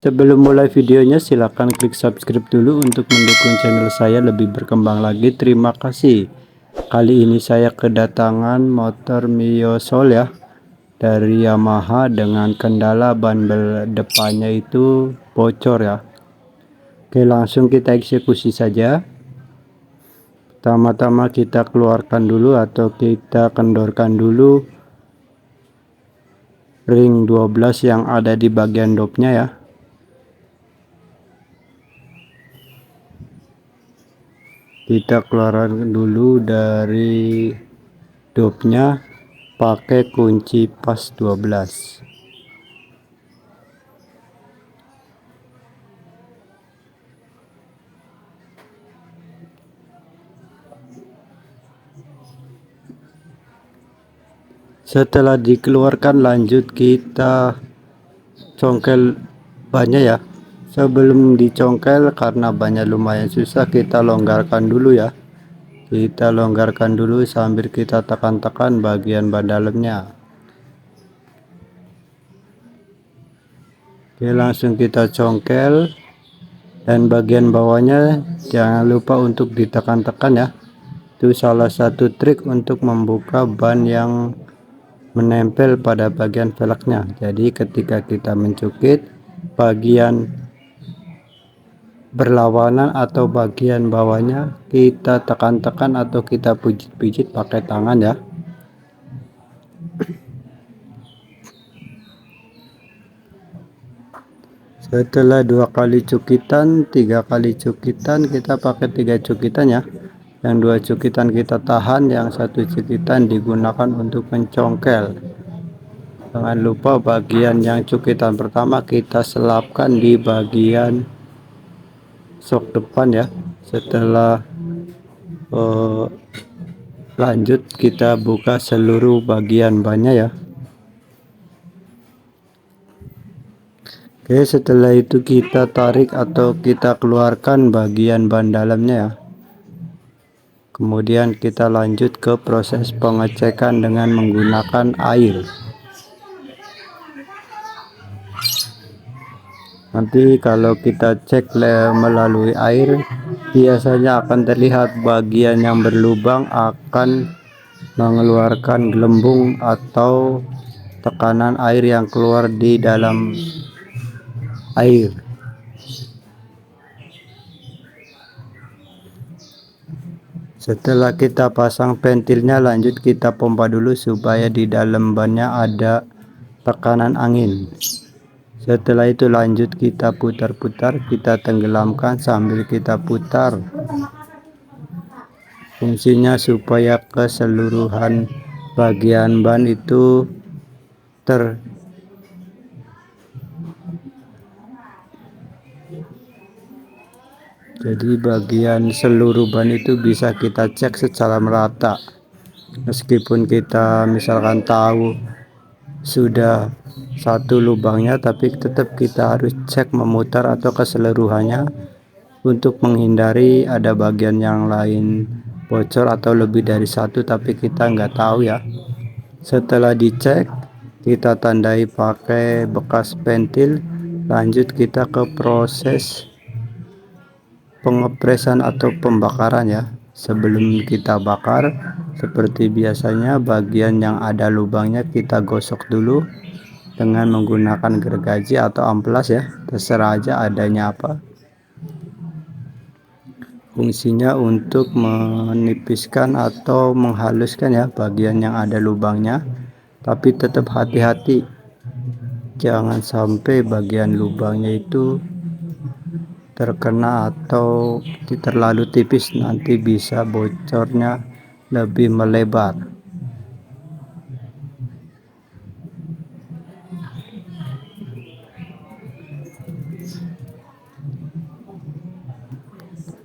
Sebelum mulai videonya, silahkan klik subscribe dulu untuk mendukung channel saya lebih berkembang lagi. Terima kasih. Kali ini saya kedatangan motor Mio Soul ya, dari Yamaha, dengan kendala ban depannya itu bocor ya. Oke, langsung kita eksekusi saja. Pertama-tama kita keluarkan dulu atau kita kendorkan dulu ring 12 yang ada di bagian dopnya ya. Kita keluarkan dulu dari dopnya pakai kunci pas 12. Setelah dikeluarkan, lanjut kita congkel bannya ya. Sebelum dicongkel, karena bannya lumayan susah, kita longgarkan dulu ya. Kita longgarkan dulu sambil kita tekan-tekan bagian ban dalamnya. Oke, langsung kita congkel, dan bagian bawahnya jangan lupa untuk ditekan-tekan ya. Itu salah satu trik untuk membuka ban yang menempel pada bagian velgnya. Jadi ketika kita mencukit, bagian berlawanan atau bagian bawahnya kita tekan-tekan atau kita pijit-pijit pakai tangan ya. Setelah 2 kali cukitan, 3 kali cukitan, kita pakai 3 cukitan ya. Yang 2 cukitan kita tahan, yang 1 cukitan digunakan untuk mencongkel. Jangan lupa bagian yang cukitan pertama kita selapkan di bagian sok depan ya. Setelah lanjut kita buka seluruh bagian bannya ya. Oke, setelah itu kita tarik atau kita keluarkan bagian ban dalamnya ya. Kemudian kita lanjut ke proses pengecekan dengan menggunakan air. Nanti kalau kita cek melalui air, biasanya akan terlihat bagian yang berlubang akan mengeluarkan gelembung atau tekanan air yang keluar di dalam air. Setelah kita pasang ventilnya, lanjut kita pompa dulu supaya di dalam bannya ada tekanan angin. Setelah itu lanjut kita putar-putar, kita tenggelamkan sambil kita putar. Fungsinya supaya keseluruhan bagian ban itu jadi bagian seluruh ban itu bisa kita cek secara merata. Meskipun kita misalkan tahu sudah satu lubangnya, tapi tetap kita harus cek memutar atau keseluruhannya untuk menghindari ada bagian yang lain bocor atau lebih dari satu tapi kita nggak tahu ya. Setelah dicek, kita tandai pakai bekas ventil. Lanjut kita ke proses pengepresan atau pembakaran ya. Sebelum kita bakar, seperti biasanya bagian yang ada lubangnya kita gosok dulu dengan menggunakan gergaji atau amplas ya, terserah aja adanya apa. Fungsinya untuk menipiskan atau menghaluskan ya bagian yang ada lubangnya, tapi tetap hati-hati jangan sampai bagian lubangnya itu terkena atau terlalu tipis, nanti bisa bocornya lebih melebar.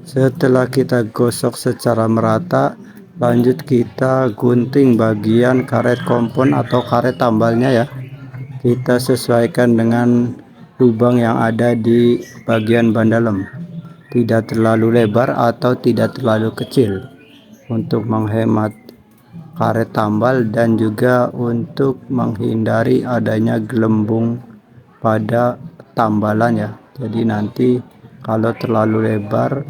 Setelah kita gosok secara merata, lanjut kita gunting bagian karet kompon atau karet tambalnya ya. Kita sesuaikan dengan lubang yang ada di bagian ban dalam, tidak terlalu lebar atau tidak terlalu kecil, untuk menghemat karet tambal dan juga untuk menghindari adanya gelembung pada tambalan ya. Jadi nanti kalau terlalu lebar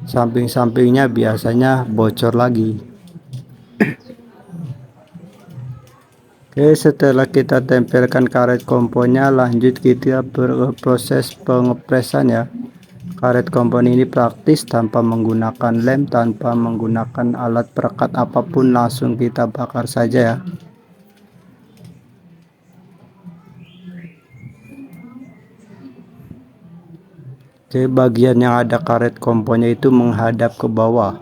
samping-sampingnya biasanya bocor lagi. Oke, setelah kita tempelkan karet komponnya, lanjut kita proses pengepresan ya. Karet kompon ini praktis tanpa menggunakan lem, tanpa menggunakan alat perekat apapun, langsung kita bakar saja ya. Oke, bagian yang ada karet komponnya itu menghadap ke bawah.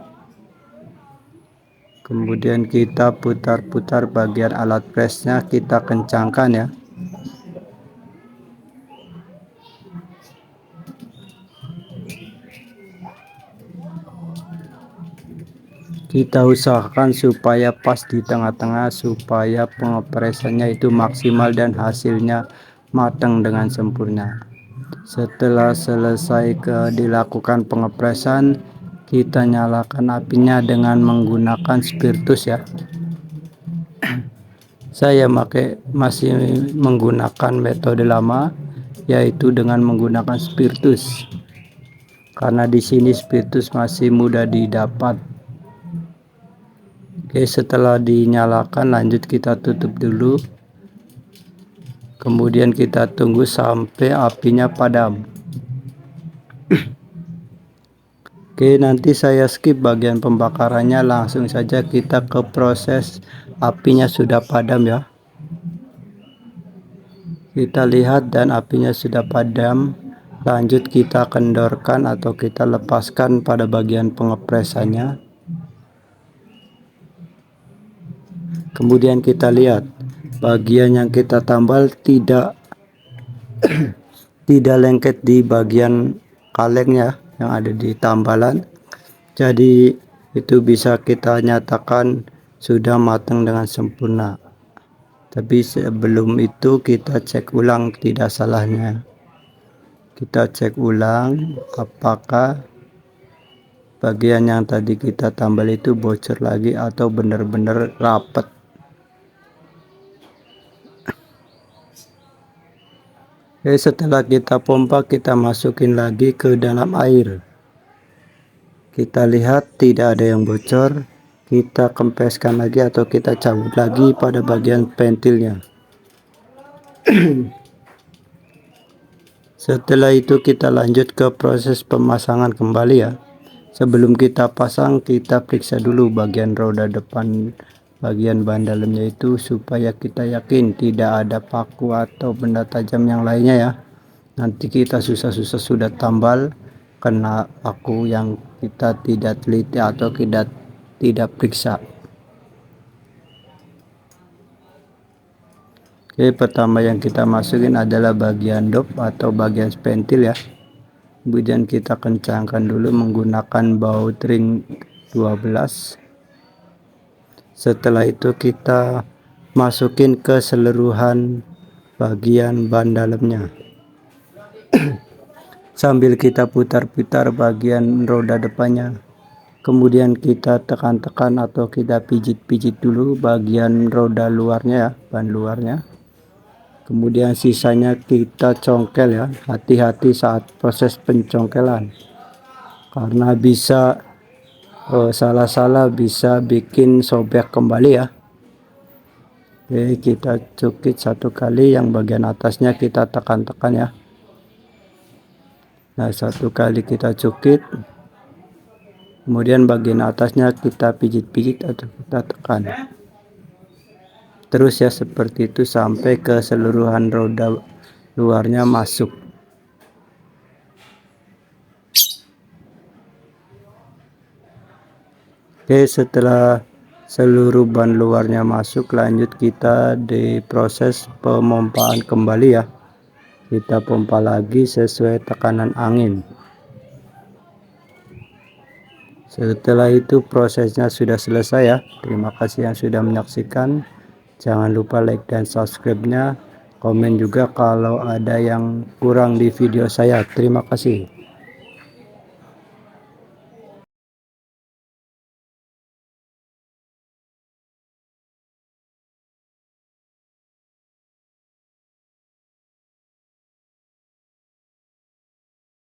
Kemudian kita putar-putar bagian alat presnya, kita kencangkan ya. Kita usahakan supaya pas di tengah-tengah, supaya pengepresannya itu maksimal dan hasilnya matang dengan sempurna. Setelah selesai dilakukan pengepresan, kita nyalakan apinya dengan menggunakan spiritus ya. Saya masih menggunakan metode lama, yaitu dengan menggunakan spiritus. Karena di sini spiritus masih mudah didapat. Oke, setelah dinyalakan lanjut kita tutup dulu. Kemudian kita tunggu sampai apinya padam. Oke, nanti saya skip bagian pembakarannya, langsung saja kita ke proses apinya sudah padam ya. Kita lihat dan apinya sudah padam. Lanjut kita kendorkan atau kita lepaskan pada bagian pengepresannya. Kemudian kita lihat bagian yang kita tambal tidak tidak lengket di bagian kalengnya yang ada di tambalan. Jadi itu bisa kita nyatakan sudah matang dengan sempurna. Tapi sebelum itu kita cek ulang tidak salahnya. Kita cek ulang apakah bagian yang tadi kita tambal itu bocor lagi atau benar-benar rapat. Oke, setelah kita pompa, kita masukin lagi ke dalam air. Kita lihat tidak ada yang bocor, kita kempeskan lagi atau kita cabut lagi pada bagian pentilnya. Setelah itu kita lanjut ke proses pemasangan kembali ya. Sebelum kita pasang, kita periksa dulu bagian roda depan, bagian ban dalamnya itu, supaya kita yakin tidak ada paku atau benda tajam yang lainnya ya. Nanti kita susah-susah sudah tambal, kena paku yang kita tidak teliti atau tidak periksa. Oke, pertama yang kita masukin adalah bagian dop atau bagian pentil ya. Kemudian kita kencangkan dulu menggunakan baut ring 12. Setelah itu kita masukin keseluruhan bagian ban dalamnya. Sambil kita putar-putar bagian roda depannya. Kemudian kita tekan-tekan atau kita pijit-pijit dulu bagian roda luarnya ya, ban luarnya. Kemudian sisanya kita congkel ya. Hati-hati saat proses pencongkelan, karena bisa salah-salah bisa bikin sobek kembali ya. Oke, kita cukit satu kali, yang bagian atasnya kita tekan-tekan ya. Nah, satu kali kita cukit, kemudian bagian atasnya kita pijit-pijit atau kita tekan. Terus ya seperti itu sampai keseluruhan roda luarnya masuk. Oke, setelah seluruh ban luarnya masuk, lanjut kita di proses pemompaan kembali ya. Kita pompa lagi sesuai tekanan angin. Setelah itu prosesnya sudah selesai ya. Terima kasih yang sudah menyaksikan. Jangan lupa like dan subscribe-nya. Komen juga kalau ada yang kurang di video saya. Terima kasih.